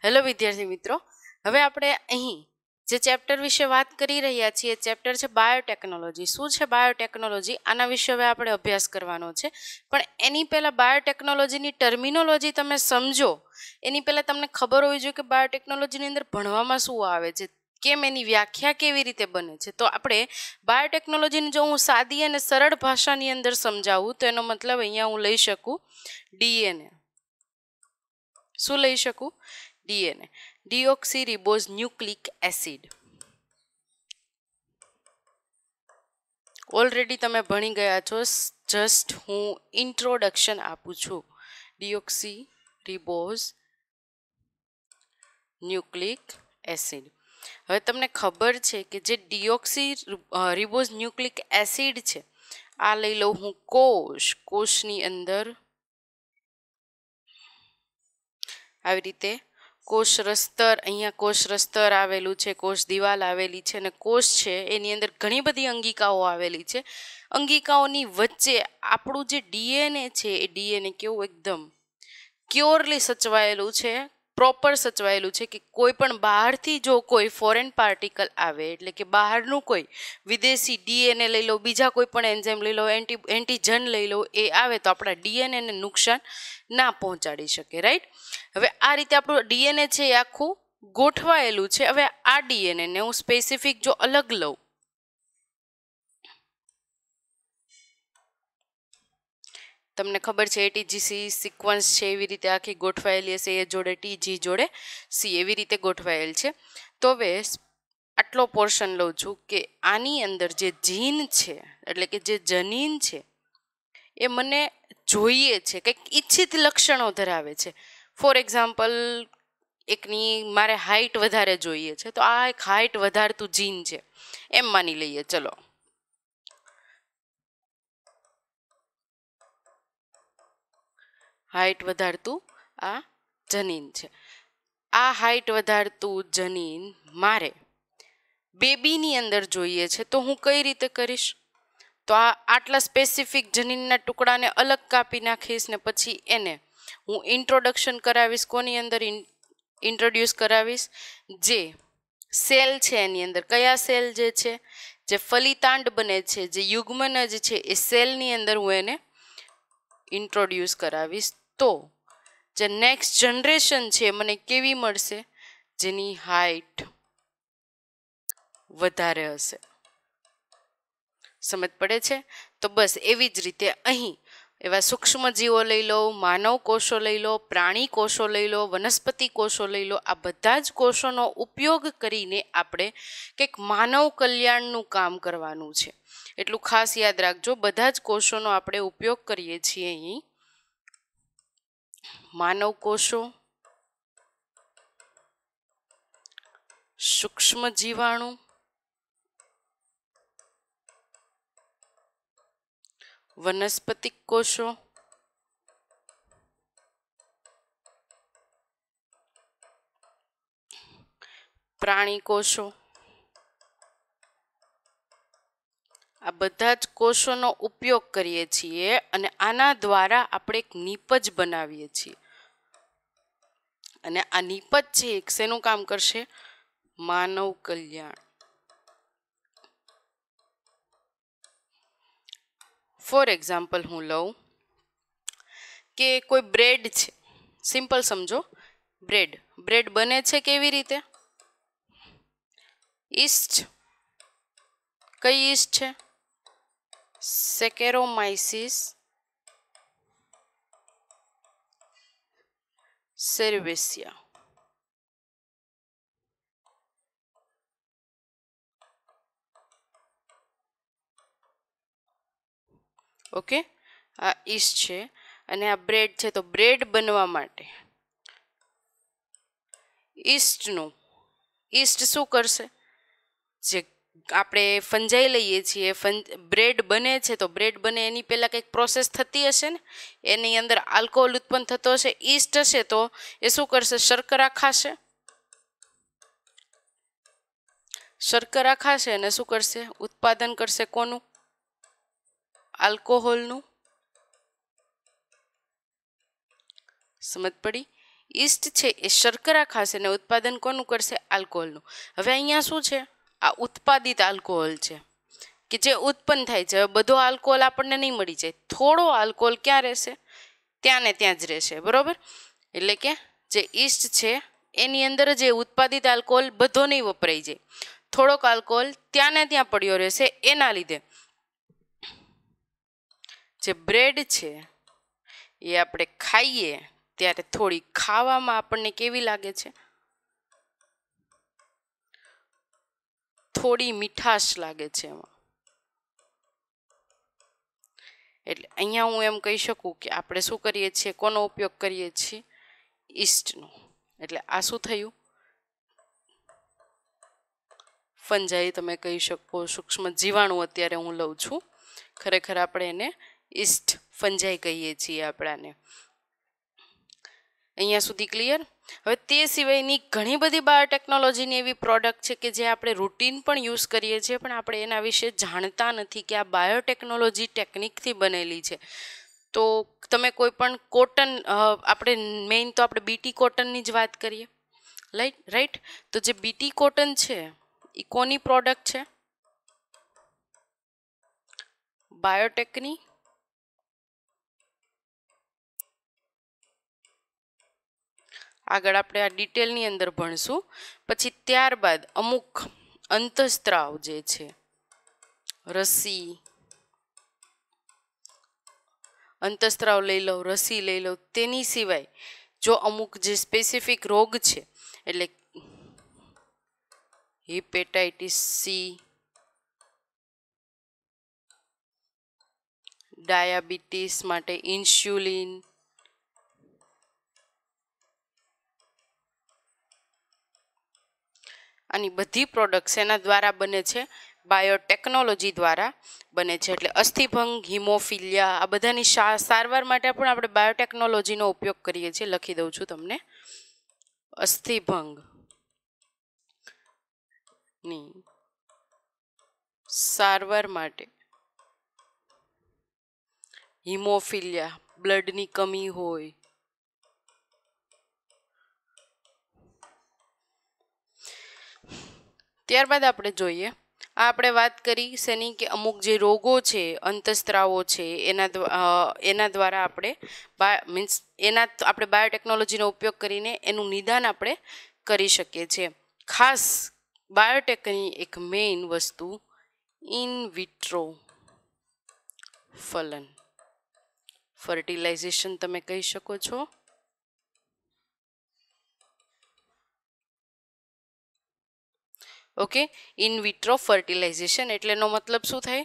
Hello વિદ્યાર્થી મિત્રો, હવે આપણે અહીં જે ચેપ્ટર વિશે વાત કરી રહ્યા છીએ ચેપ્ટર છે બાયોટેકનોલોજી. શું છે બાયોટેકનોલોજી? આના વિશે હવે આપણે અભ્યાસ કરવાનો છે. પણ એની પહેલાં બાયોટેકનોલોજીની ટર્મિનોલોજી તમે સમજો એની પહેલાં તમને ખબર હોવી જોઈએ કે બાયોટેકનોલોજીની અંદર ભણવામાં શું આવે છે, કેમ એની વ્યાખ્યા કેવી રીતે બને છે. તો આપણે બાયોટેકનોલોજીને જો હું સાદી અને સરળ ભાષાની અંદર સમજાવું તો એનો મતલબ અહીંયા હું લઈ શકું ડીએનએ. શું લઈ શકું? DNA, deoxy ribose nucleic acid. Already તમે ભણી ગયા છો, જસ્ટ હું ઇન્ટ્રોડક્શન આપું છું. Deoxy ribose nucleic acid. હવે તમને ખબર છે કે જે ડીઓક્સી રિબોઝ ન્યુક્લિક એસિડ છે, આ લઈ લઉં હું કોષની અંદર આવી રીતે કોષ રસ્તર, અહીંયા કોષ રસ્તર આવેલું છે, કોષ દિવાલ આવેલી છે, અને કોષ છે એની અંદર ઘણી બધી અંગિકાઓ આવેલી છે. અંગિકાઓની વચ્ચે આપણું જે ડીએનએ છે એ ડીએનએ કેવું એકદમ ક્યોરલી સચવાયેલું છે, પ્રોપર સચવાયેલું છે કે કોઈ પણ બહારથી જો કોઈ ફોરેન પાર્ટિકલ આવે, એટલે કે બહારનું કોઈ વિદેશી ડીએનએ લઈ લો, બીજા કોઈ પણ એન્ઝાઇમ લઈ લો, એન્ટીજન લઈ લો, એ આવે તો આપણા ડીએનએને નુકસાન ના પહોંચાડી શકે. રાઈટ? હવે આ રીતે આપણું ડીએનએ છે એ આખું ગોઠવાયેલું છે. હવે આ ડીએનએને હું સ્પેસિફિક જો અલગ લઉં, તમને ખબર છે એટીજીસી સિક્વન્સ છે એવી રીતે આખી ગોઠવાયેલી હશે, એ જોડે ટીજી જોડે સી એવી રીતે ગોઠવાયેલ છે. તો હવે આટલો પોર્શન લઉં છું કે આની અંદર જે જીન છે, એટલે કે જે જનીન છે, એ મને જોઈએ છે, કંઈક ઈચ્છિત લક્ષણો ધરાવે છે. ફોર એક્ઝામ્પલ, એકની મારે હાઇટ વધારે જોઈએ છે, તો આ એક હાઇટ વધારતું જીન છે એમ માની લઈએ. ચલો, હાઇટ વધારતું આ જનીન છે. આ હાઇટ વધારતું જનીન મારે બેબીની અંદર જોઈએ છે, તો હું કઈ રીતે કરીશ? તો આ આટલા સ્પેસિફિક જનીનના ટુકડાને અલગ કાપી નાખીશ ને પછી એને હું ઇન્ટ્રોડક્શન કરાવીશ. કોની અંદર ઇન્ટ્રોડ્યુસ કરાવીશ? જે સેલ છે એની અંદર. કયા સેલ જે છે, જે ફલિતાંડ બને છે, જે યુગ્મનજ છે, એ સેલની અંદર હું એને ઇન્ટ્રોડ્યુસ કરાવીશ. તો જે નેક્સ્ટ જનરેશન છે મને કેવી મળશે? જેની હાઇટ વધારે હશે. સમજ પડે છે? તો બસ એવી જ રીતે અહીં એવા સૂક્ષ્મ જીવો લઈ લો, માનવ કોષો લઈ લો, પ્રાણી કોષો લઈ લો, વનસ્પતિ કોષો લઈ લો, આ બધા જ કોષોનો ઉપયોગ કરીને આપણે કંઈક માનવ કલ્યાણનું કામ કરવાનું છે. એટલું ખાસ યાદ રાખજો, બધા જ કોષોનો આપણે ઉપયોગ કરીએ છીએ અહીં. માનવ કોષો, સૂક્ષ્મ જીવાણુ, વનસ્પતિક કોષો, પ્રાણી કોષો, આ બધા જ કોષોનો ઉપયોગ કરીએ છીએ અને આના દ્વારા આપણે એક નીપજ બનાવીએ છીએ. અને આ નીપજ છે શેનું કામ કરશે? માનવ કલ્યાણ. ફોર એક્ઝામ્પલ હું લઉં કે કોઈ બ્રેડ છે, સિમ્પલ સમજો. બ્રેડ બને છે કેવી રીતે? ઈસ્ટ. કઈ ઈસ્ટ છે? સેકેરોમાઇસિસ સેર્વેસિયા. ઓકે, આ ઈસ્ટ છે અને આ બ્રેડ છે. તો બ્રેડ બનવા માટે ઈસ્ટ શું કરશે? જે આપણે ફંજાઈ લઈએ છીએ, બ્રેડ બને છે, તો બ્રેડ બને એની પહેલાં કંઈક પ્રોસેસ થતી હશે ને, એની અંદર આલ્કોહોલ ઉત્પન્ન થતો હશે. ઈસ્ટ હશે તો એ શું કરશે? શર્કરા ખાશે. શર્કરા ખાશે અને શું કરશે? ઉત્પાદન કરશે કોનું? આલ્કોહોલનું. સમજ પડી? ઈસ્ટ છે એ શર્કરા ખાશે ને ઉત્પાદન કોનું કરશે? આલ્કોહોલનું. હવે અહીંયા શું છે? આ ઉત્પાદિત આલ્કોહોલ છે કે જે ઉત્પન્ન થાય છે. હવે બધો આલ્કોહોલ આપણને નહીં મળી જાય, થોડો આલ્કોહોલ ક્યાં રહેશે? ત્યાં ને ત્યાં જ રહેશે, બરોબર? એટલે કે જે ઈસ્ટ છે એની અંદર જે ઉત્પાદિત આલ્કોહોલ બધો નહીં વપરાઈ જાય, થોડોક આલ્કોહોલ ત્યાં ને ત્યાં પડ્યો રહેશે. એના લીધે જે બ્રેડ છે એ આપણે ખાઈએ ત્યારે થોડી ખાવામાં આપણને કેવી લાગે છે? થોડી મીઠાશ લાગે છે એમાં. એટલે અહીંયા હું એમ કહી શકું કે આપણે શું કરીએ છીએ? કોનો ઉપયોગ કરીએ છીએ? ઈસ્ટનો. એટલે આ શું થયું? ફંજાઈ તમે કહી શકો, સૂક્ષ્મ જીવાણુ અત્યારે હું લઉં છું. ખરેખર આપણે એને ઈસ્ટ ફંજાઈ કહીએ છીએ આપણાને. અહીંયા સુધી ક્લિયર? હવે તે સિવાયની ઘણી બધી બાયોટેકનોલોજીની એવી પ્રોડક્ટ છે કે જે આપણે રૂટીન પણ યુઝ કરીએ છીએ, પણ આપણે એના વિશે જાણતા નથી કે આ બાયોટેકનોલોજી ટેકનિકથી બનેલી છે. તો તમે કોઈ પણ કોટન, આપણે મેઇન તો આપણે બીટી કોટનની જ વાત કરીએ, રાઈટ? તો જે બીટી કોટન છે એ કોની પ્રોડક્ટ છે? બાયોટેકની. આગળ આપણે આ ડિટેલની અંદર ભણશું. પછી ત્યારબાદ અમુક અંતઃસ્ત્રાવ જે છે, રસી, અંતઃસ્ત્રાવ લઈ લો, રસી લઈ લો. તેની સિવાય જો અમુક જે સ્પેસિફિક રોગ છે, એટલે હિપેટાઇટિસ સી, ડાયાબિટીસ માટે ઇન્સ્યુલિન, આની બધી પ્રોડક્ટ્સ એના દ્વારા બને છે, બાયોટેકનોલોજી દ્વારા બને છે. એટલે અસ્થિભંગ, હિમોફિલિયા, આ બધાની સારવાર માટે પણ આપણે બાયોટેકનોલોજીનો ઉપયોગ કરીએ છીએ. લખી દઉં છું તમને. અસ્થિભંગ ની સારવાર માટે, હિમોફિલિયા, બ્લડની કમી હોય, ત્યારબાદ આપણે જોઈએ, આ આપણે વાત કરી શેની? કે અમુક જે રોગો છે, અંતઃસ્ત્રાવો છે, એના દ્વારા આપણે આપણે બાયોટેકનોલોજીનો ઉપયોગ કરીને એનું નિદાન આપણે કરી શકીએ છીએ. ખાસ બાયોટેકની એક મેઇન વસ્તુ ઇન વિટ્રો ફલન, ફર્ટિલાઇઝેશન તમે કહી શકો છો. ઓકે, ઇન વિટ્રો ફર્ટિલાઇઝેશન એટલે એનો મતલબ શું થાય?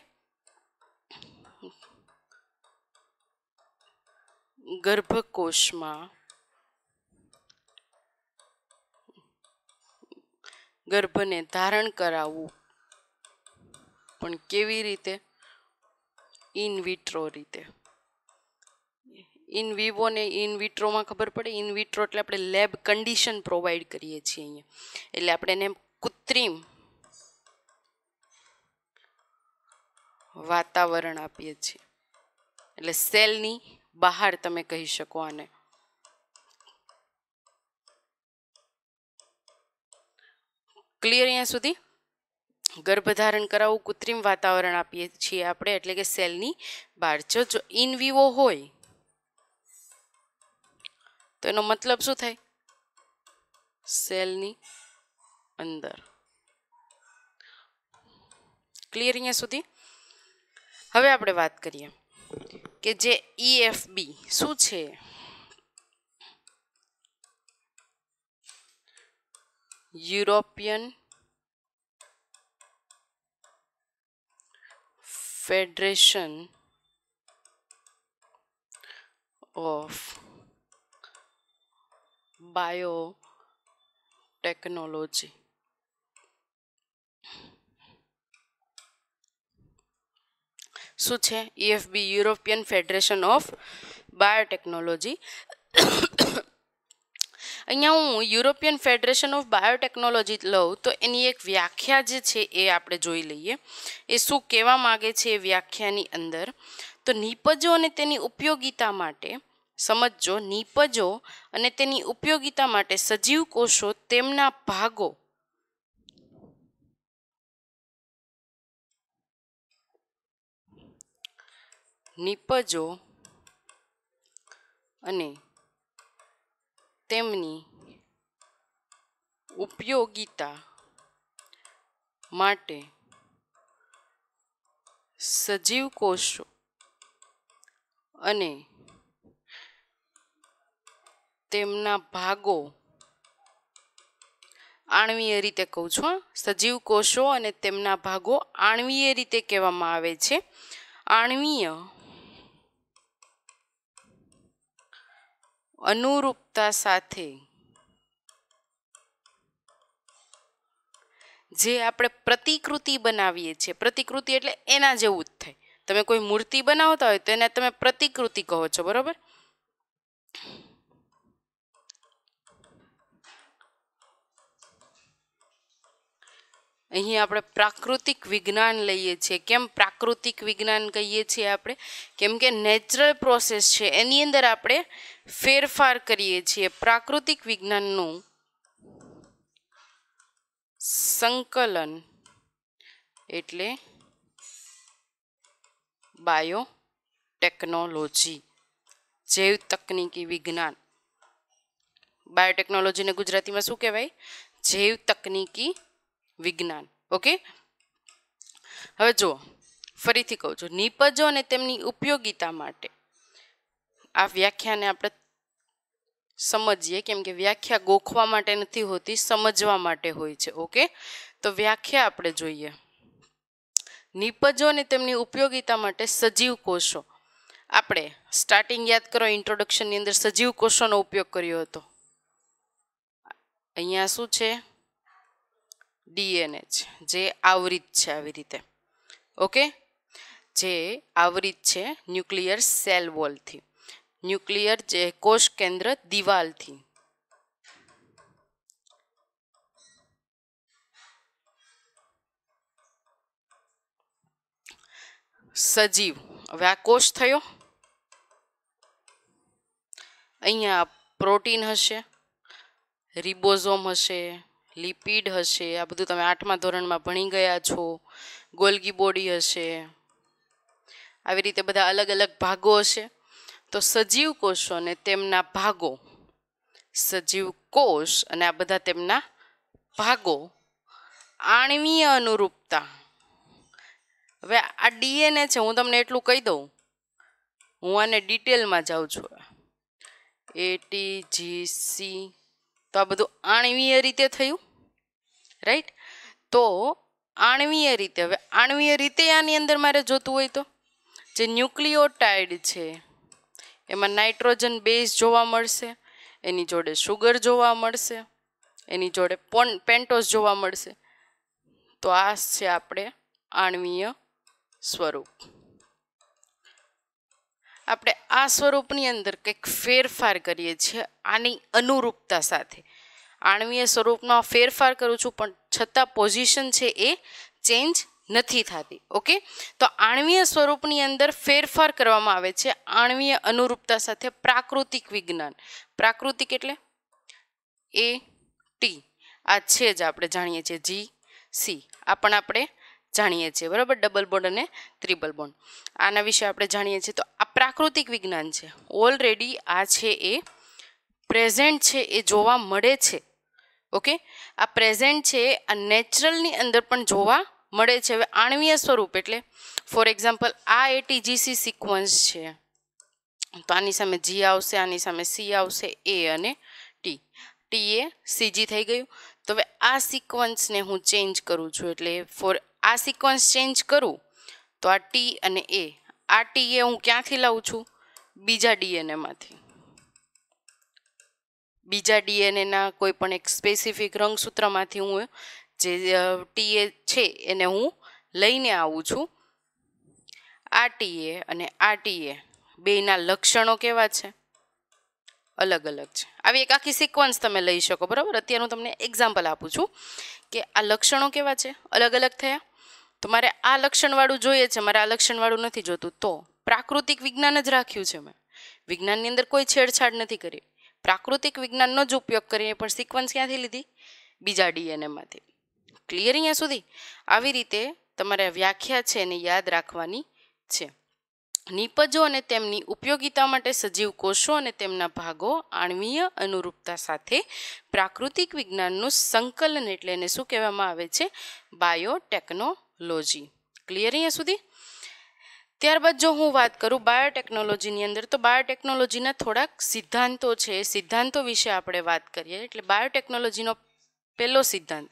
ગર્ભકોશમાં ગર્ભને ધારણ કરાવવું, પણ કેવી રીતે? ઇન વિટ્રો રીતે. ઇન વિવો ને ઇન વિટ્રોમાં ખબર પડે. ઇન વિટ્રો એટલે આપણે લેબ કન્ડિશન પ્રોવાઈડ કરીએ છીએ અહીંયા. એટલે આપણે એને કૃત્રિમ વાતાવરણ આપીએ છીએ. એટલે સેલની બહાર તમે કહી શકો આને. ક્લિયર અહીંયા સુધી? ગર્ભધારણ કરાવવું, કૃત્રિમ વાતાવરણ આપીએ છીએ આપણે, એટલે કે સેલની બહાર. જો ઇન વિવો હોય તો એનો મતલબ શું થાય? સેલની અંદર. ક્લિયર અહીંયા સુધી? હવે આપણે વાત કરીએ કે જે EFB શું છે? European federation of biotechnology. શું છે EFB? European federation of biotechnology. અહીંયા હું યુરોપિયન ફેડરેશન ઓફ બાયોટેકનોલોજી લઉં તો એની એક વ્યાખ્યા જે છે એ આપણે જોઈ લઈએ. એ શું કહેવા માગે છે એ વ્યાખ્યાની અંદર? તો નિપજો અને તેની ઉપયોગિતા માટે સમજો, નિપજો અને તેની ઉપયોગિતા માટે સજીવ કોષો તેમના ભાગો નિપજો અને તેમની ઉપયોગિતા માટે સજીવ કોષો અને તેમના ભાગો આણ્વીય રીતે કહું છું, સજીવ કોષો અને તેમના ભાગો આણ્વીય રીતે કહેવામાં આવે છે. આણ્વીય અનુરૂપતા સાથે જે આપણે પ્રતિકૃતિ બનાવીએ છીએ, પ્રતિકૃતિ એટલે એના જેવું જ થાય. તમે કોઈ મૂર્તિ બનાવતા હોય તો એને તમે પ્રતિકૃતિ કહો છો, બરોબર? અહીં આપણે પ્રાકૃતિક વિજ્ઞાન લઈએ છીએ. કેમ પ્રાકૃતિક વિજ્ઞાન કહીએ છીએ આપણે? કેમ કે નેચરલ પ્રોસેસ છે એની અંદર આપણે ફેરફાર કરીએ છીએ. પ્રાકૃતિક વિજ્ઞાનનું સંકલન એટલે બાયોટેકનોલોજી, જૈવ તકનીકી વિજ્ઞાન. બાયોટેકનોલોજીને ગુજરાતીમાં શું કહેવાય? જૈવ તકનીકી વિજ્ઞાન. ઓકે, હવે જુઓ, ફરીથી કહું છું, નિપજો અને તેમની ઉપયોગિતા માટે. આ વ્યાખ્યાને આપણે સમજીએ, કેમ કે વ્યાખ્યા ગોખવા માટે નથી હોતી, સમજવા માટે હોય છે. ઓકે, તો વ્યાખ્યા આપણે જોઈએ. નિપજો અને તેમની ઉપયોગિતા માટે સજીવ કોષો. આપણે સ્ટાર્ટિંગ યાદ કરો, ઇન્ટ્રોડક્શનની અંદર સજીવ કોષોનો ઉપયોગ કર્યો હતો. અહીંયા શું છે? ડીએનએ છે, જે આવૃત છે આવી રીતે. ઓકે, જે આવૃત છે ન્યુક્લિયર સેલ વોલથી, ન્યુક્લિયર જે કોષ કેન્દ્ર દિવાલથી. સજીવ, હવે આ કોષ થયો. અહીંયા પ્રોટીન હશે, રિબોઝોમ હશે, લિપિડ હશે. આ બધું તમે 8મા ધોરણમાં ભણી ગયા છો. ગોલ્ગી બોડી હશે. આવી રીતે બધા અલગ અલગ ભાગો હશે. તો સજીવ કોષો અને તેમના ભાગો, સજીવ કોષ અને આ બધા તેમના ભાગો આણ્વીય અનુરૂપતા. હવે આ ડીએનએ છે, હું તમને એટલું કહી દઉં, હું આને ડિટેલમાં જાઉં છું. ATGC, તો આ બધું આણ્વીય રીતે થયું, રાઈટ? તો આણ્વીય રીતે, હવે આણ્વીય રીતે આની અંદર મારે જોતું હોય તો જે ન્યુક્લિયોટાઇડ છે એમાં નાઇટ્રોજન બેઝ જોવા મળશે, એની જોડે સુગર જોવા મળશે, એની જોડે પેન્ટોઝ જોવા મળશે. તો આ છે આપણે આણ્વીય સ્વરૂપ. આપણે આ સ્વરૂપની અંદર કંઈક ફેરફાર કરીએ છીએ આની અનુરૂપતા સાથે. આણ્વીય સ્વરૂપમાં ફેરફાર કરું છું, પણ છતાં પોઝિશન છે એ ચેન્જ નથી થતી. ઓકે, તો આણ્વીય સ્વરૂપની અંદર ફેરફાર કરવામાં આવે છે આણ્વીય અનુરૂપતા સાથે. પ્રાકૃતિક વિજ્ઞાન, પ્રાકૃતિક એટલે AT, આ છે જ આપણે જાણીએ છીએ. GC આ પણ આપણે જાણીએ છીએ, બરાબર? ડબલ બોન્ડ અને ત્રિપલ બોન્ડ, આના વિશે આપણે જાણીએ છીએ. તો આ પ્રાકૃતિક વિજ્ઞાન છે. ઓલરેડી આ છે એ પ્રેઝન્ટ છે, એ જોવા મળે છે. ઓકે, આ પ્રેઝન્ટ છે, આ નેચરલની અંદર પણ જોવા મળે છે. હવે આણ્વીય સ્વરૂપ એટલે ફોર એક્ઝામ્પલ આ ATGC સિક્વન્સ છે, તો આની સામે G આવશે, આની સામે C આવશે, A અને T. T એ CG થઈ ગયું. તો હવે આ સિક્વન્સને હું ચેન્જ કરું છું, એટલે આ સિક્વન્સ ચેન્જ કરું તો આ T અને A, આ T એ હું ક્યાંથી લાવું છું? બીજા ડીએનએમાંથી. બીજા ડીએનએના કોઈ પણ એક સ્પેસિફિક રંગસૂત્રમાંથી હું જે ટીએ છે એને હું લઈને આવું છું. આ ટીએ અને આ ટીએ બેયના લક્ષણો કેવા છે? અલગ અલગ છે. આવી એક આખી સિક્વન્સ તમે લઈ શકો, બરાબર? અત્યારે હું તમને એક્ઝામ્પલ આપું છું કે આ લક્ષણો કેવા છે, અલગ અલગ થયા. તો મારે આ લક્ષણવાળું જોઈએ છે, મારે આ લક્ષણવાળું નથી જોતું, તો પ્રાકૃતિક વિજ્ઞાન જ રાખ્યું છે મેં. વિજ્ઞાનની અંદર કોઈ છેડછાડ નથી કરી, પ્રાકૃતિક વિજ્ઞાનનો જ ઉપયોગ કરીને પણ સિક્વન્સ ક્યાંથી લીધી? બીજા ડીએનએમાંથી. ક્લિયર અહીંયા સુધી? આવી રીતે તમારે વ્યાખ્યા છે એને યાદ રાખવાની છે. નિપજો અને તેમની ઉપયોગિતા માટે સજીવ કોષો અને તેમના ભાગો આણ્વીય અનુરૂપતા સાથે પ્રાકૃતિક વિજ્ઞાનનું સંકલન, એટલે એને શું કહેવામાં આવે છે? બાયોટેકનોલોજી. ક્લિયર અહીંયા સુધી? ત્યારબાદ જો હું વાત કરું બાયોટેકનોલોજીની અંદર, તો બાયોટેકનોલોજીના થોડાક સિદ્ધાંતો છે, સિદ્ધાંતો વિશે આપણે વાત કરીએ. એટલે બાયોટેકનોલોજીનો પહેલો સિદ્ધાંત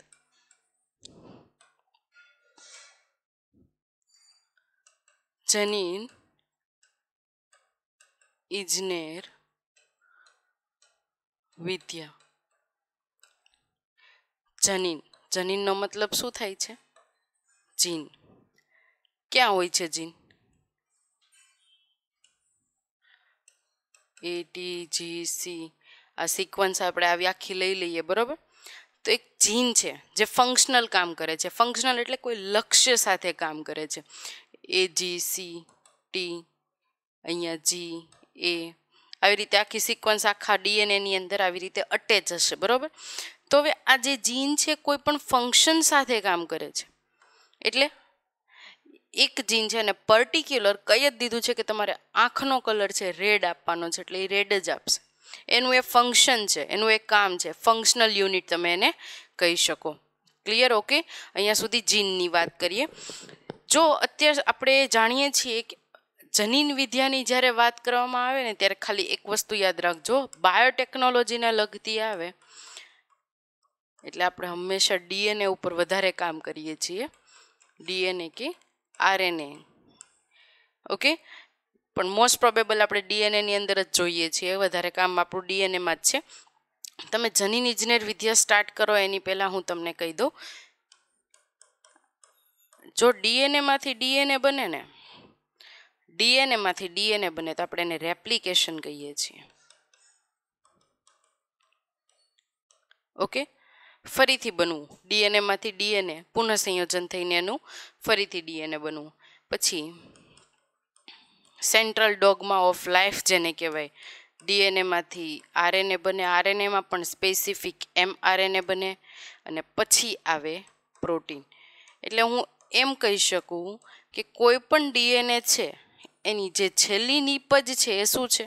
જનીન ઇજનેર વિદ્યા. જનીનનો મતલબ શું થાય છે? જીન. ક્યાં હોય છે જીન? ATGC. આ સિક્વન્સ આપણે આવી આખી લઈ લઈએ, બરોબર? તો એક જીન છે જે ફંક્શનલ કામ કરે છે. ફંક્શનલ એટલે કોઈ લક્ષ્ય સાથે કામ કરે છે. AGC, T, અહીંયા G, A, આવી રીતે આખી સિક્વન્સ આખા ડીએનએની અંદર આવી રીતે અટેચ હશે, બરોબર? તો હવે આ જે જીન છે કોઈ પણ ફંક્શન સાથે કામ કરે છે. એટલે એક જીન છે અને પર્ટિક્યુલર કહી જ દીધું છે કે તમારે આંખનો કલર છે રેડ આપવાનો છે, એટલે એ રેડ જ આપશે. એનું એ ફંક્શન છે, એનું એક કામ છે, ફંક્શનલ યુનિટ તમે એને કહી શકો. ક્લિયર? ઓકે, અહીંયા સુધી જીનની વાત કરીએ. જો અત્યારે આપણે જાણીએ છીએ કે જનીન વિદ્યાની જ્યારે વાત કરવામાં આવે ને ત્યારે ખાલી એક વસ્તુ યાદ રાખજો, બાયોટેકનોલોજીને લગતી આવે એટલે આપણે હંમેશા ડીએનએ ઉપર વધારે કામ કરીએ છીએ, ડીએનએ કે આરએનએ. ઓકે, પણ મોસ્ટ પ્રોબેબલ આપણે ડીએનએની અંદર જ જોઈએ છીએ, વધારે કામ આપણું ડીએનએમાં જ છે. તમે જનીન ઇજનેર વિદ્યા સ્ટાર્ટ કરો એની પહેલાં હું તમને કહી દઉં, જો ડીએનએમાંથી ડીએનએ બને ને, ડીએનએમાંથી ડીએનએ બને તો આપણે એને રેપ્લિકેશન કહીએ છીએ. ઓકે, ફરીથી બનવું, ડીએનએમાંથી ડીએનએ પુનઃસંયોજન થઈને એનું ફરીથી ડીએનએ બનવું. પછી સેન્ટ્રલ ડોગમા ઓફ લાઈફ જેને કહેવાય, ડીએનએમાંથી આરએનએ બને, આરએનએમાં પણ સ્પેસિફિક mRNA બને અને પછી આવે પ્રોટીન. એટલે હું એમ કહી શકું કે કોઈ પણ ડીએનએ છે એની જે છેલ્લી નીપજ છે એ શું છે?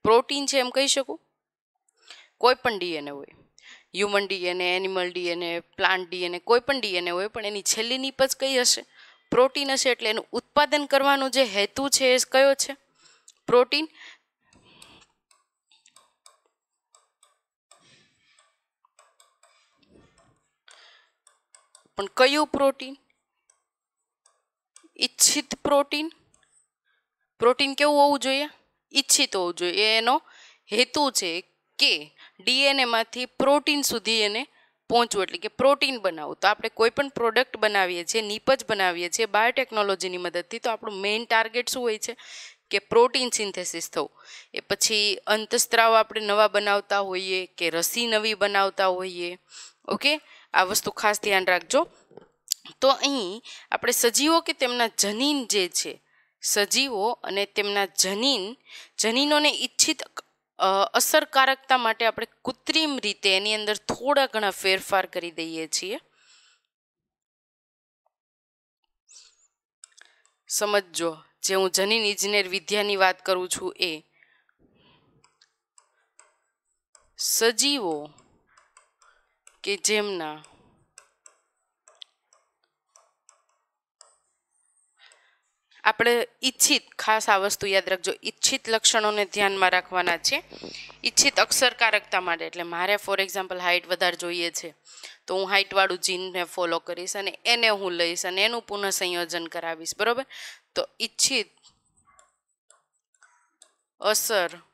પ્રોટીન છે, એમ કહી શકું. કોઈ પણ ડીએનએ હોય, human DNA, animal DNA, plant DNA, કોઈ પણ ડીએનએ હોય, પણ એની છેલ્લી નીપજ કઈ હશે? પ્રોટીન હશે. એટલે એનું ઉત્પાદન કરવાનો જે હેતુ છે એ કયો છે? પ્રોટીન. પણ કયું પ્રોટીન? ઈચ્છિત પ્રોટીન. પ્રોટીન કેવું હોવું જોઈએ? ઈચ્છિત હોવું જોઈએ. એનો હેતુ છે કે ડીએનએમાંથી પ્રોટીન સુધી એને પહોંચવું, એટલે કે પ્રોટીન બનાવવું. તો આપણે કોઈ પણ પ્રોડક્ટ બનાવીએ છીએ, નીપજ બનાવીએ છીએ બાયોટેકનોલોજીની મદદથી, તો આપણું મેઇન ટાર્ગેટ શું હોય છે? કે પ્રોટીન સિન્થેસિસ થવું. એ પછી અંતસ્ત્રાવ આપણે નવા બનાવતા હોઈએ કે રસી નવી બનાવતા હોઈએ. ઓકે, આ વસ્તુ ખાસ ધ્યાન રાખજો. તો અહીં આપણે સજીવો કે તેમના જનીન જે છે, સજીવો અને તેમના જનીનોને ઈચ્છિત અસરકારકતા માટે આપણે કૃત્રિમ રીતે એની અંદર થોડા ઘણા ફેરફાર કરી દઈએ છીએ. સમજો, જે હું જનીન ઇજનેર વિદ્યાની વાત કરું છું એ સજીવો કે જેમના આપણે ઈચ્છિત, ખાસ આ વસ્તુ યાદ રાખજો, ઈચ્છિત લક્ષણોને ધ્યાનમાં રાખવાના છે. ઈચ્છિત અસરકારકતા માટે, એટલે મારે ફોર એક્ઝામ્પલ હાઇટ વધારે જોઈએ છે તો હું હાઇટવાળું જીનને ફોલો કરીશ અને એને હું લઈશ અને એનું પુનઃસંયોજન કરાવીશ, બરોબર? તો ઈચ્છિત અસરકારકતા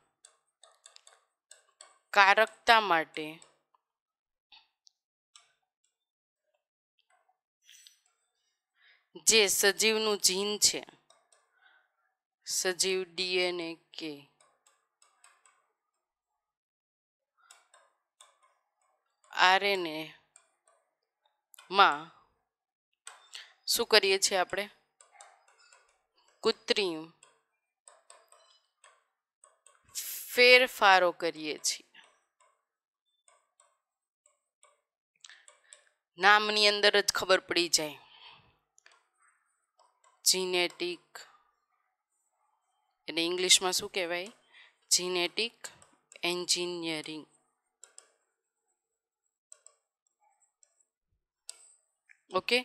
માટે જે સજીવનું જીન છે, સજીવ ડીએનએ કે આરએનએ માં શું કરીએ છીએ આપણે? કૃત્રિમ ફેરફારો કરીએ છીએ. નામની અંદર જ ખબર પડી જાય. જીનેટિક એટલે ઇંગ્લિશમાં શું કહેવાય? Genetic engineering. ઓકે,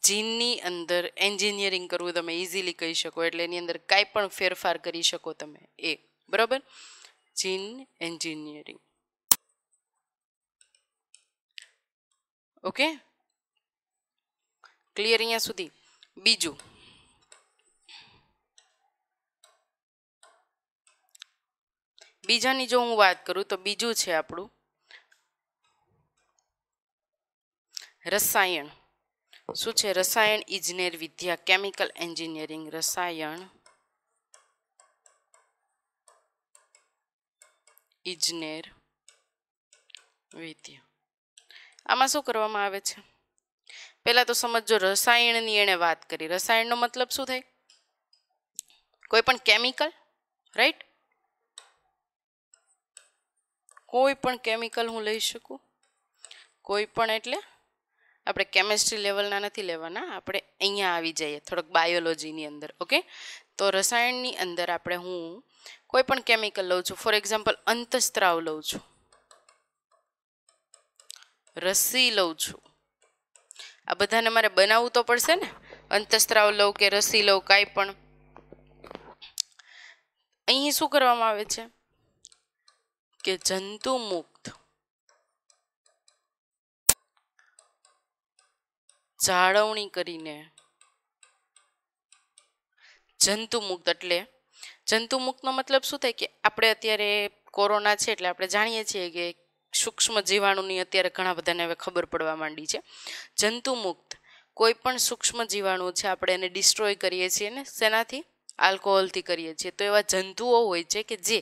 જીનની અંદર એન્જિનિયરિંગ કરવું તમે ઇઝીલી કહી શકો, એટલે એની અંદર કાંઈ પણ ફેરફાર કરી શકો તમે, એ બરાબર. જીન એન્જિનિયરિંગ. ઓકે, ક્લિયર અહીંયા સુધી? બીજું, બીજાની જો હું વાત કરું તો બીજું છે આપણું રસાયણ. શું છે? રસાયણ ઇજનેર વિદ્યા, કેમિકલ એન્જિનિયરિંગ. રસાયણ ઇજનેર વિદ્યા. આમાં શું કરવામાં આવે છે? પહેલા તો સમજો, રસાયણની એણે વાત કરી. રસાયણનો મતલબ શું થાય? કોઈ પણ કેમિકલ, રાઈટ? કોઈ પણ કેમિકલ હું લઈ શકું. કોઈ પણ એટલે આપણે કેમેસ્ટ્રી લેવલના નથી લેવાના, આપણે અહીંયા આવી જઈએ થોડોક બાયોલોજીની અંદર. ઓકે, તો રસાયણની અંદર આપણે હું કોઈ પણ કેમિકલ લઉં છું. ફોર એક્ઝામ્પલ, અંતઃસ્ત્રાવ લઉં છું, રસી લઉં છું. આ બધાને મારે બનાવવું તો પડશે ને. અંતઃસ્ત્રાવ લઉં કે રસી લઉં, કાંઈ પણ. અહીં શું કરવામાં આવે છે કે જંતુ મુક્ત જાળવણી કરીને, જંતુ મુક્ત એટલે જંતુ મુક્તનો મતલબ શું થાય કે આપણે અત્યારે કોરોના છે એટલે આપણે જાણીએ છીએ કે સૂક્ષ્મ જીવાણુની અત્યારે ઘણા બધાને હવે ખબર પડવા માંડી છે. જંતુ મુક્ત કોઈ પણ સૂક્ષ્મ જીવાણુ છે આપણે એને ડિસ્ટ્રોય કરીએ છીએ ને, શેનાથી? આલ્કોહોલથી કરીએ છીએ. તો એવા જંતુઓ હોય છે કે જે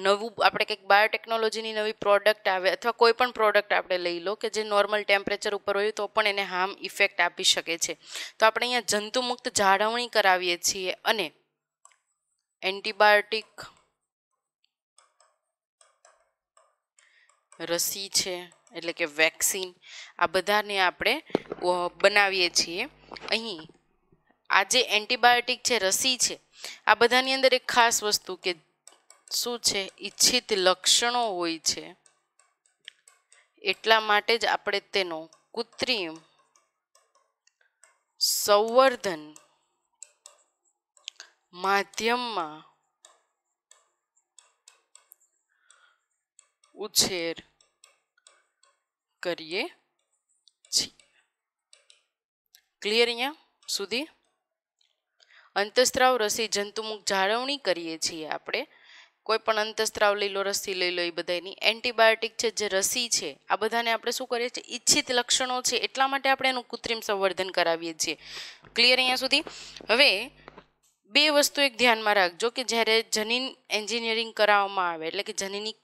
નવું આપણે કંઈક બાયોટેકનોલોજીની નવી પ્રોડક્ટ આવે અથવા કોઈ પણ પ્રોડક્ટ આપણે લઈ લો કે જે નોર્મલ ટેમ્પરેચર ઉપર હોય તો પણ એને હાર્મ ઇફેક્ટ આપી શકે છે. તો આપણે અહીંયા જંતુમુક્ત જાળવણી કરાવીએ છીએ અને એન્ટીબાયોટિક, રસી છે એટલે કે વેક્સિન, આ બધાને આપણે બનાવીએ છીએ. અહીં આ જે એન્ટીબાયોટિક છે, રસી છે, આ બધાની અંદર એક ખાસ વસ્તુ કે શું છે? ઈચ્છિત લક્ષણો હોય છે. એટલા માટે જ આપણે તેનો કૃત્રિમ સંવર્ધન માધ્યમમાં ઉછેર કરીએ છીએ. ક્લિયર અહીંયા સુધી? અંતઃસ્ત્રાવ, રસી, જંતુમુક્ત જાળવણી કરીએ છીએ આપણે. કોઈ પણ અંતઃસ્ત્રાવ લઈ લો, રસી લઈ લો, એ બધાની. એન્ટીબાયોટિક છે, જે રસી છે, આ બધાને આપણે શું કરીએ છીએ? ઈચ્છિત લક્ષણો છે એટલા માટે આપણે એનું કૃત્રિમ સંવર્ધન કરાવીએ છીએ. ક્લિયર અહીંયા સુધી? હવે બે વસ્તુ એક ધ્યાનમાં રાખજો કે જ્યારે જનીન એન્જિનિયરિંગ કરાવવામાં આવે એટલે કે જનીનિક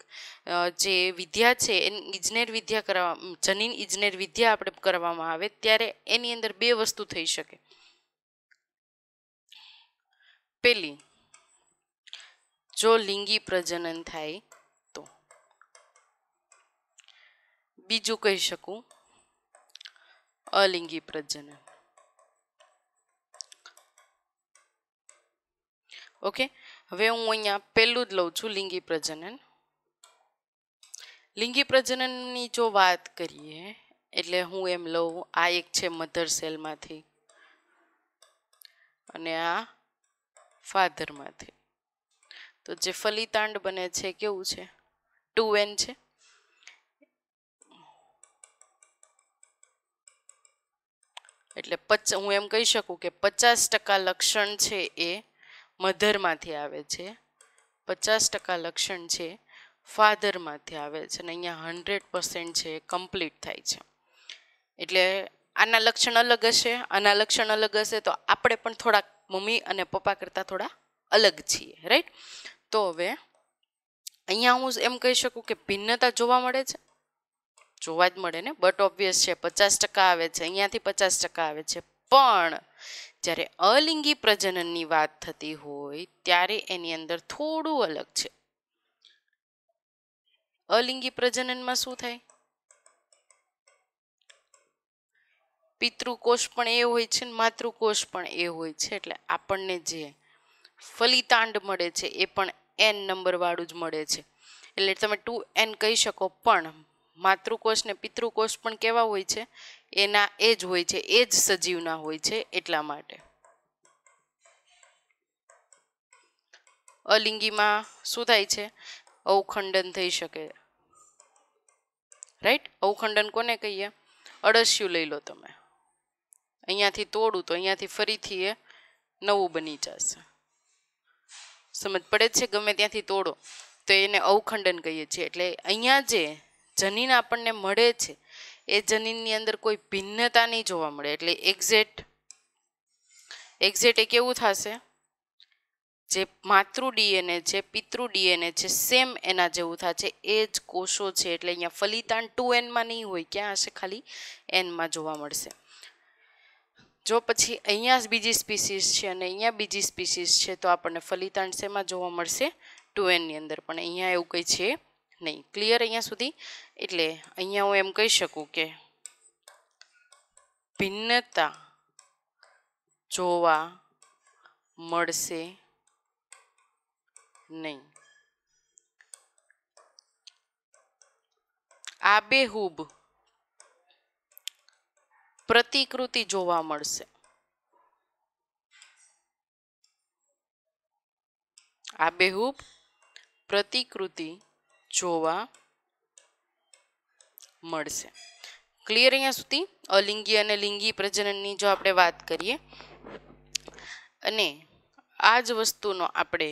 જે વિદ્યા છે એની ઇજનેર વિદ્યા કરાવવા, જનીન ઇજનેર વિદ્યા આપણે કરવામાં આવે ત્યારે એની અંદર બે વસ્તુ થઈ શકે. પેલી, જો લિંગી પ્રજનન થાય તો. બીજું કહી શકું અલિંગી પ્રજનન. ઓકે, હવે હું અહીંયા પહેલું જ લઉં છું, લિંગી પ્રજનન. લિંગી પ્રજનનની જો વાત કરીએ એટલે હું એમ લઉં, આ એક છે મધર સેલમાંથી અને આ ફાધરમાંથી. તો જે ફલિતાંડ બને છે કેવું છે? 2n છે. એટલે હું એમ કહી શકું કે 50% લક્ષણ છે એ મધરમાંથી આવે છે, 50% લક્ષણ છે ફાધરમાંથી આવે છે, અને અહીંયા 100% છે કમ્પ્લીટ થાય છે. એટલે આના લક્ષણ અલગ હશે, આના લક્ષણ અલગ હશે, તો આપણે પણ થોડાક મમ્મી અને પપ્પા કરતાં થોડા અલગ છીએ, રાઈટ? તો હવે અહીંયા હું એમ કહી શકું કે ભિન્નતા જોવા મળે છે, જોવા જ મળે ને, બટ ઓબ્વિયસ છે. 50% આવે છે, અહીંયાથી 50% આવે છે, પણ જ્યારે અલિંગી પ્રજનનની વાત થતી હોય ત્યારે એની અંદર થોડું અલગ છે. અલિંગી પ્રજનનમાં શું થાય? પિતૃકોષ પણ એ હોય છે ને માતૃકોષ પણ એ હોય છે. એટલે આપણને જે ફલિતાંડ મળે છે એ પણ n નંબર વાળું જ મળે છે. એટલે તમે 2n કહી શકો, પણ માતૃકોષ ને પિતૃકોષ પણ કેવા હોય છે? એના એ જ હોય છે, એ જ સજીવના હોય છે. એટલા માટે અલિંગીમાં શું થાય છે? અવખંડન થઈ શકે. રાઈટ? અવખંડન કોને કહીએ? અળસિયું લઈ લો તમે, અહીંયાથી તોડું તો અહીંયાથી ફરીથી એ નવું બની જશે. સમજ પડે છે? ગમે ત્યાંથી તોડો તો એને અવખંડન કહીએ છીએ. એટલે અહીંયા જે જનીન આપણને મળે છે એ જનીનની અંદર કોઈ ભિન્નતા નહીં જોવા મળે. એટલે એક્ઝેક્ટ એ કેવું થશે? જે માતૃ ડીએનએ છે, પિતૃ ડીએનએ છે, સેમ એના જેવું થશે. એ જ કોષો છે. એટલે અહીંયા ફલિતાંડ 2n નહીં હોય. ક્યાં હશે? ખાલી n જોવા મળશે. જો પછી અહીંયા બીજી સ્પીસીસ છે અને અહીંયા બીજી સ્પીસીસ છે તો આપણને ફલિતાંડ શેમાં જોવા મળશે? 2n ની અંદર. પણ અહીંયા એવું કંઈ છે નહીં. ક્લિયર અહીંયા સુધી? એટલે અહીંયા હું એમ કહી શકું કે ભિન્નતા જોવા મળશે નહીં. આબેહૂબ પ્રતિકૃતિ જોવા મળશે. આબેહૂબ પ્રતિકૃતિ જોવા મળશે. ક્લિયર અહીંયા સુધી? અલિંગી અને લિંગી પ્રજનનની જો આપણે વાત કરીએ, અને આ જ વસ્તુનો આપણે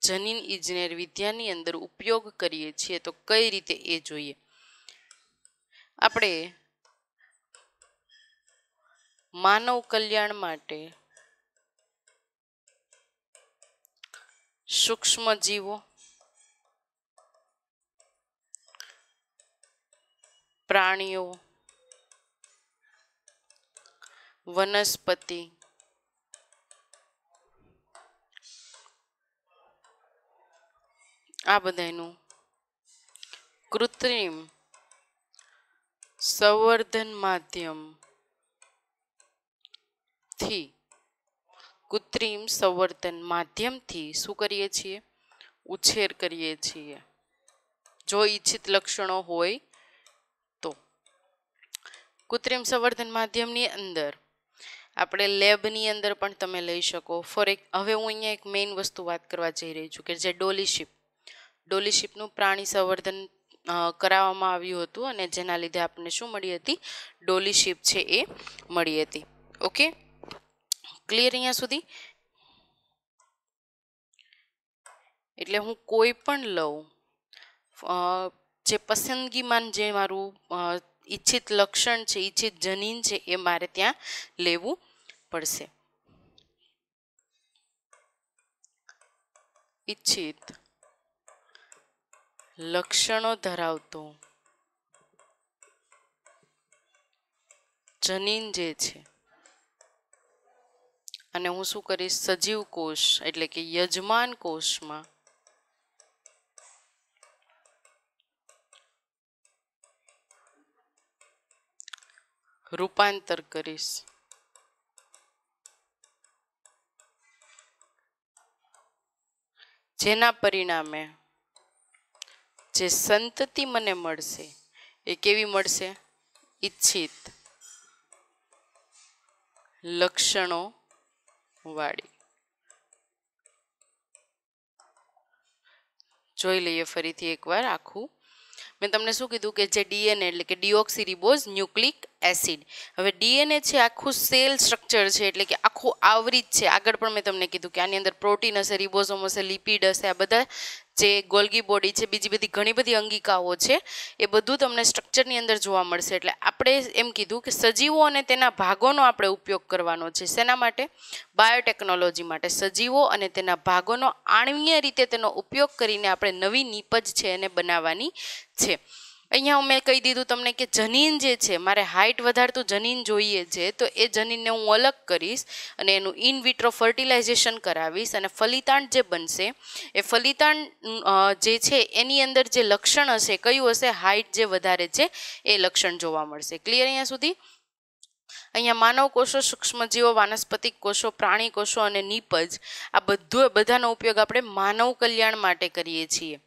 જનીન ઇજનેર વિદ્યાની અંદર ઉપયોગ કરીએ છીએ તો કઈ રીતે એ જોઈએ. આપણે માનવ કલ્યાણ માટે સૂક્ષ્મ જીવો, પ્રાણીઓ, વનસ્પતિ, આ બધાનું કૃત્રિમ સંવર્ધન માધ્યમથી શું કરીએ છીએ? ઉછેર કરીએ છીએ. જો ઈચ્છિત લક્ષણો હોય તો. કૃત્રિમ સંવર્ધન માધ્યમની અંદર આપણે લેબની અંદર પણ તમે લઈ શકો. હવે હું અહીંયા એક મેઇન વસ્તુ વાત કરવા જઈ રહી છું કે જે ડોલીશીપનું પ્રાણી સંવર્ધન કરાવવામાં આવ્યું હતું અને જેના લીધે આપણને શું મળી હતી? ડોલીશીપ છે એ મળી હતી. ઓકે, ક્લિયર અહીંયા સુધી? એટલે હું કોઈ પણ લઉં, જે પસંદગીમાન જે મારું ઈચ્છિત લક્ષણ છે, ઈચ્છિત જનીન છે એ મારે ત્યાં લેવું પડશે. ઈચ્છિત લક્ષણો ધરાવતો જનીન જે છે, અને હું શું કરીશ? સજીવ કોષ એટલે કે યજમાન કોષમાં રૂપાંતર કરીશ. જેના પરિણામે જે સંતતિ મને મળશે એ કેવી મળશે? ઈચ્છિત લક્ષણો વાળી. જોઈ લઈએ ફરીથી એકવાર આખું. મેં તમને શું કીધું કે જે ડીએનએ એટલે કે ડીઓક્સીરીબોઝ ન્યુક્લિક એસિડ. હવે ડીએનએ છે આખું સેલ સ્ટ્રક્ચર છે, એટલે કે આખું આવૃત છે. આગળ પણ મેં તમને કીધું કે આની અંદર પ્રોટીન હશે, રિબોઝોમ હશે, લિપિડ હશે. આ બધા જે ગોલ્ગી બોડી છે, બીજી બધી ઘણી બધી અંગિકાઓ છે, એ બધું તમને સ્ટ્રક્ચરની અંદર જોવા મળશે. એટલે આપણે એમ કીધું કે સજીવો અને તેના ભાગોનો આપણે ઉપયોગ કરવાનો છે. શેના માટે? બાયોટેકનોલોજી માટે. સજીવો અને તેના ભાગોનો આણ્વીય રીતે તેનો ઉપયોગ કરીને આપણે નવી નીપજ છે એને બનાવવાની છે. અહીંયા મેં કહી દીધું તમને કે જનીન જે છે મારે હાઇટ વધારતું જનીન જોઈએ છે, તો એ જનીનને હું અલગ કરીશ અને એનું ઇન વિટ્રો ફર્ટિલાઇઝેશન કરાવીશ અને ફલિતાંડ જે બનશે એ ફલિતાંડ જે છે એની અંદર જે લક્ષણ હશે કયું હશે, હાઇટ જે વધારે છે એ લક્ષણ જોવા મળશે. ક્લિયર અહીંયા સુધી? અહીંયા માનવ કોષો, સૂક્ષ્મજીવો, વાનસ્પતિક કોષો, પ્રાણી કોષો અને નીપજ આ બધાનો ઉપયોગ આપણે માનવ કલ્યાણ માટે કરીએ છીએ.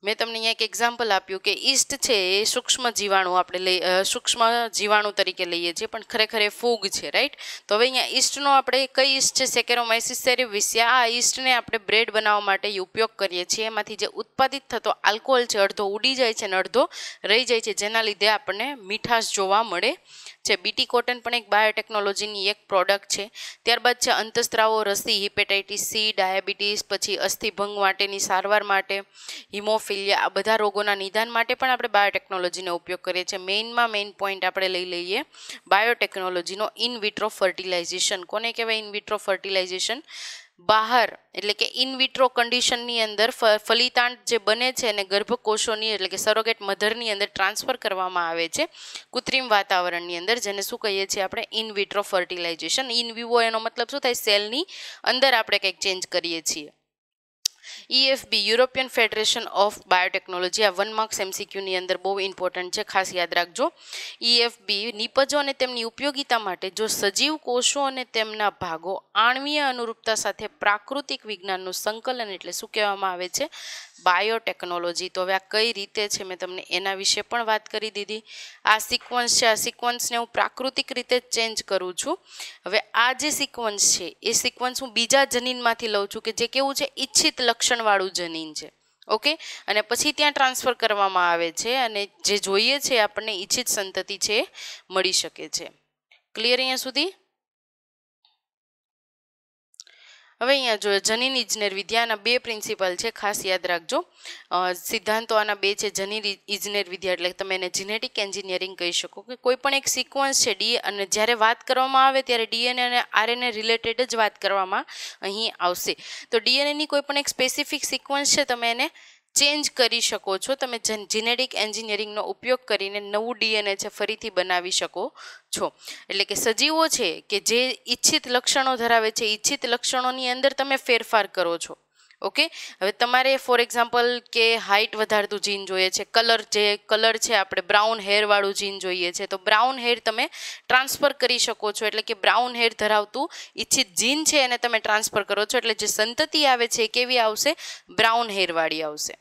મેં તમને અહીંયા એક એક્ઝામ્પલ આપ્યું કે ઈસ્ટ છે એ સૂક્ષ્મ જીવાણુ આપણે સૂક્ષ્મ જીવાણુ તરીકે લઈએ છીએ, પણ ખરેખર એ ફૂગ છે, રાઈટ? તો હવે અહીંયા ઈસ્ટનો આપણે કઈ ઈસ્ટ છે, સેકેરોમાઇસિસ સેરેવિસિયા, આ ઈસ્ટને આપણે બ્રેડ બનાવવા માટે ઉપયોગ કરીએ છીએ. એમાંથી જે ઉત્પાદિત થતો આલ્કોહોલ છે અડધો ઉડી જાય છે અને અડધો રહી જાય છે, જેના લીધે આપણને મીઠાશ જોવા મળે છે. બીટી કોટન પણ એક બાયોટેકનોલોજીની એક પ્રોડક્ટ છે. ત્યારબાદ છે અંતસ્ત્રાવો, રસી, હિપેટાઇટિસ સી, ડાયાબિટીસ, પછી અસ્થિભંગ માટેની સારવાર માટે, હિમોફિલિયા, આ બધા રોગોના નિદાન માટે પણ આપણે બાયોટેકનોલોજીનો ઉપયોગ કરીએ છીએ. મેઇન પોઈન્ટ આપણે લઈ લઈએ બાયોટેકનોલોજીનો ઇન વિટ્રો ફર્ટિલાઇઝેશન. કોને કહેવાય ઇન વિટ્રો ફર્ટિલાઇઝેશન? બહાર એટલે કે ઇન વિટ્રો કન્ડિશનની અંદર ફલિતાંડ જે બને છે અને ગર્ભકોષોની એટલે કે સરોગેટ મધરની અંદર ટ્રાન્સફર કરવામાં આવે છે કૃત્રિમ વાતાવરણની અંદર, જેને શું કહીએ છીએ આપણે? In vitro fertilisation. In Vivo એનો મતલબ શું થાય? સેલની અંદર આપણે કંઈક ચેન્જ કરીએ છીએ. EFB European federation of biotechnology, આ 1 માર્ક્સ MCQની અંદર બહુ ઇમ્પોર્ટન્ટ છે, ખાસ યાદ રાખજો. EFB નીપજો અને તેમની ઉપયોગિતા માટે જો સજીવ કોષો અને તેમના ભાગો આણ્વીય અનુરૂપતા સાથે પ્રાકૃતિક વિજ્ઞાનનું સંકલન એટલે શું કહેવામાં આવે છે? બાયોટેકનોલોજી. તો હવે આ કઈ રીતે છે મેં તમને એના વિશે પણ વાત કરી દીધી. આ સિક્વન્સ છે, આ સિક્વન્સને હું પ્રાકૃતિક રીતે ચેન્જ કરું છું. હવે આ જે સિક્વન્સ છે એ સિક્વન્સ હું બીજા જનીનમાંથી લઉં છું કે જે કેવું છે? ઈચ્છિત લક્ષણવાળું જનીન છે. ઓકે, અને પછી ત્યાં ટ્રાન્સફર કરવામાં આવે છે અને જે જોઈએ છે આપણને ઈચ્છિત સંતતિ છે મળી શકે છે. ક્લિયર અહીંયા સુધી? હવે અહીંયા જો જનીન ઇજનેર વિદ્યાના 2 પ્રિન્સિપલ છે, ખાસ યાદ રાખજો. સિદ્ધાંતો આના 2 છે. જનીન ઇજનેર વિદ્યા એટલે તમે એને જીનેટિક એન્જિનિયરિંગ કહી શકો કે કોઈ પણ એક સિક્વન્સ છે ડી, અને જ્યારે વાત કરવામાં આવે ત્યારે DNA અને RNA રિલેટેડ જ વાત કરવામાં અહીં આવશે. તો DNAની કોઈ પણ એક સ્પેસિફિક સિક્વન્સ છે તમે એને ચેન્જ કરી શકો છો. તમે જીનેટિક એન્જિનિયરિંગનો ઉપયોગ કરીને નવું DNA છે ફરીથી બનાવી શકો છો. એટલે કે સજીવો છે કે જે ઈચ્છિત લક્ષણો ધરાવે છે, ઈચ્છિત લક્ષણોની અંદર તમે ફેરફાર કરો છો. ઓકે, હવે તમારે ફોર એક્ઝામ્પલ કે હાઇટ વધારતું જીન જોઈએ છે, કલર છે આપણે બ્રાઉન હેરવાળું જીન જોઈએ છે, તો બ્રાઉન હેર તમે ટ્રાન્સફર કરી શકો છો. એટલે કે બ્રાઉન હેર ધરાવતું ઈચ્છિત જીન છે એને તમે ટ્રાન્સફર કરો છો, એટલે જે સંતતિ આવે છે એ કેવી આવશે? બ્રાઉન હેરવાળી આવશે.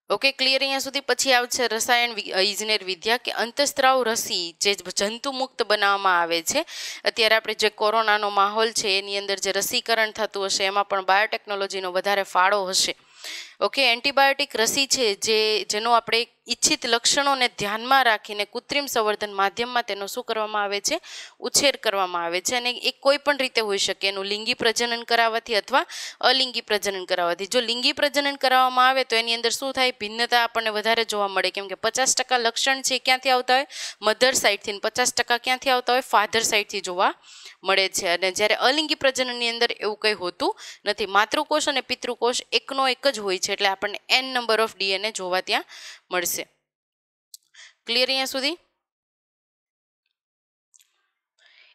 ઓકે, ક્લિયર અહીંયા સુધી? પછી આવશે રસાયણ ઇજનેર વિદ્યા કે અંતસ્ત્રાવ રસી જે જંતુ મુક્ત બનાવવામાં આવે છે. અત્યારે આપણે જે કોરોનાનો માહોલ છે એની અંદર જે રસીકરણ થતું હશે એમાં પણ બાયોટેકનોલોજીનો વધારે ફાળો હશે. ઓકે, એન્ટીબાયોટિક રસી છે જેનો આપણે ઈચ્છિત લક્ષણોને ધ્યાનમાં રાખીને કૃત્રિમ સંવર્ધન માધ્યમમાં તેનો શું કરવામાં આવે છે? ઉછેર કરવામાં આવે છે. અને એ કોઈ પણ રીતે હોઈ શકે, એનું લિંગી પ્રજનન કરાવવાથી અથવા અલિંગી પ્રજનન કરાવવાથી. જો લિંગી પ્રજનન કરાવવામાં આવે તો એની અંદર શું થાય? ભિન્નતા આપણને વધારે જોવા મળે, કેમ કે 50% લક્ષણ છે ક્યાંથી આવતા હોય? મધર સાઇડથી, 50% ક્યાંથી આવતા હોય? ફાધર સાઇડથી જોવા મળે છે. અને જ્યારે અલિંગી પ્રજનનની અંદર એવું કંઈ હોતું નથી. માતૃકોષ અને પિતૃકોષ એકનો એક જ હોય છે, એટલે આપણને n નંબર ઓફ DNA જોવા ત્યાં મળશે. ક્લિયર અહીંયા સુધી?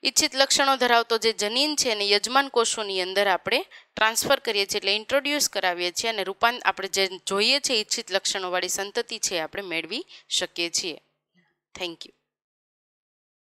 ઈચ્છિત લક્ષણો ધરાવતો જે જનીન છે એને યજમાન કોષોની અંદર આપણે ટ્રાન્સફર કરીએ છીએ, એટલે ઇન્ટ્રોડ્યુસ કરાવીએ છીએ અને આપણે જે જોઈએ છે ઈચ્છિત લક્ષણોવાળી સંતતિ છે આપણે મેળવી શકીએ છીએ. Thank you.